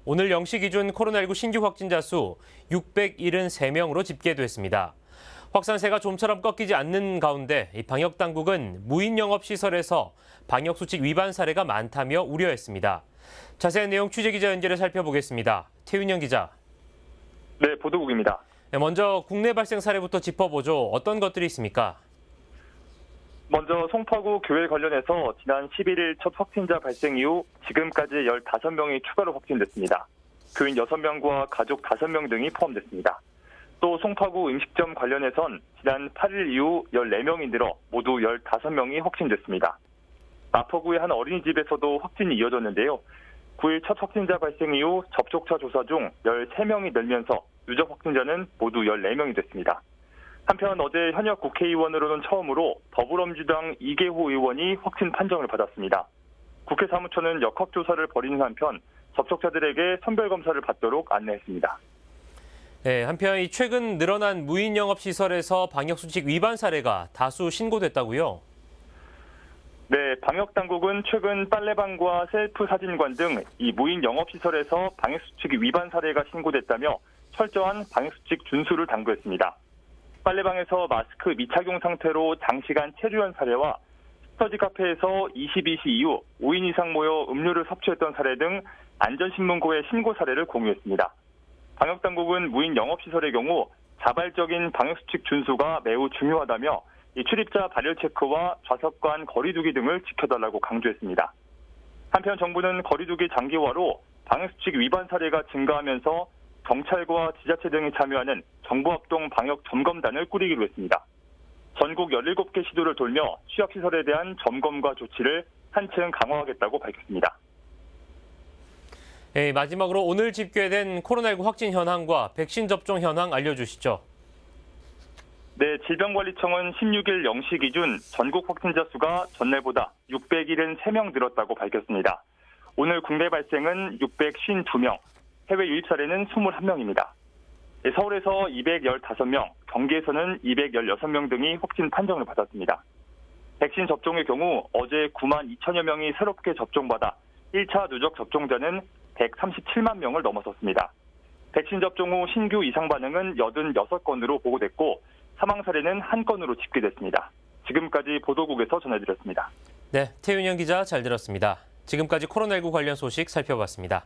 오늘 0시 기준 코로나19 신규 확진자 수 673명으로 집계됐습니다. 확산세가 좀처럼 꺾이지 않는 가운데 방역 당국은 무인 영업 시설에서 방역 수칙 위반 사례가 많다며 우려했습니다. 자세한 내용 취재 기자 연결해 살펴보겠습니다. 태윤영 기자. 네, 보도국입니다. 먼저 국내 발생 사례부터 짚어보죠. 어떤 것들이 있습니까? 먼저 송파구 교회 관련해서 지난 11일 첫 확진자 발생 이후 지금까지 15명이 추가로 확진됐습니다. 교인 6명과 가족 5명 등이 포함됐습니다. 또 송파구 음식점 관련해선 지난 8일 이후 14명이 늘어 모두 15명이 확진됐습니다. 마포구의 한 어린이집에서도 확진이 이어졌는데요. 9일 첫 확진자 발생 이후 접촉자 조사 중 13명이 늘면서 누적 확진자는 모두 14명이 됐습니다. 한편 어제 현역 국회의원으로는 처음으로 더불어민주당 이계호 의원이 확진 판정을 받았습니다. 국회 사무처는 역학조사를 벌이는 한편 접촉자들에게 선별검사를 받도록 안내했습니다. 네, 한편 최근 늘어난 무인 영업 시설에서 방역 수칙 위반 사례가 다수 신고됐다고요? 네, 방역당국은 최근 빨래방과 셀프 사진관 등 이 무인 영업시설에서 방역수칙 위반 사례가 신고됐다며 철저한 방역수칙 준수를 당부했습니다. 빨래방에서 마스크 미착용 상태로 장시간 체류한 사례와 스터디 카페에서 22시 이후 5인 이상 모여 음료를 섭취했던 사례 등 안전신문고의 신고 사례를 공유했습니다. 방역당국은 무인 영업시설의 경우 자발적인 방역수칙 준수가 매우 중요하다며 이 출입자 발열 체크와 좌석간 거리두기 등을 지켜달라고 강조했습니다. 한편 정부는 거리두기 장기화로 방역수칙 위반 사례가 증가하면서 경찰과 지자체 등이 참여하는 정부합동 방역 점검단을 꾸리기로 했습니다. 전국 17개 시도를 돌며 취약시설에 대한 점검과 조치를 한층 강화하겠다고 밝혔습니다. 네, 마지막으로 오늘 집계된 코로나19 확진 현황과 백신 접종 현황 알려주시죠. 네, 질병관리청은 16일 0시 기준 전국 확진자 수가 전날보다 673명 늘었다고 밝혔습니다. 오늘 국내 발생은 652명, 해외 유입 사례는 21명입니다. 서울에서 215명, 경기에서는 216명 등이 확진 판정을 받았습니다. 백신 접종의 경우 어제 9만 2천여 명이 새롭게 접종받아 1차 누적 접종자는 137만 명을 넘어섰습니다. 백신 접종 후 신규 이상 반응은 86건으로 보고됐고 사망 사례는 1건으로 집계됐습니다. 지금까지 보도국에서 전해드렸습니다. 네, 태윤영 기자 잘 들었습니다. 지금까지 코로나19 관련 소식 살펴봤습니다.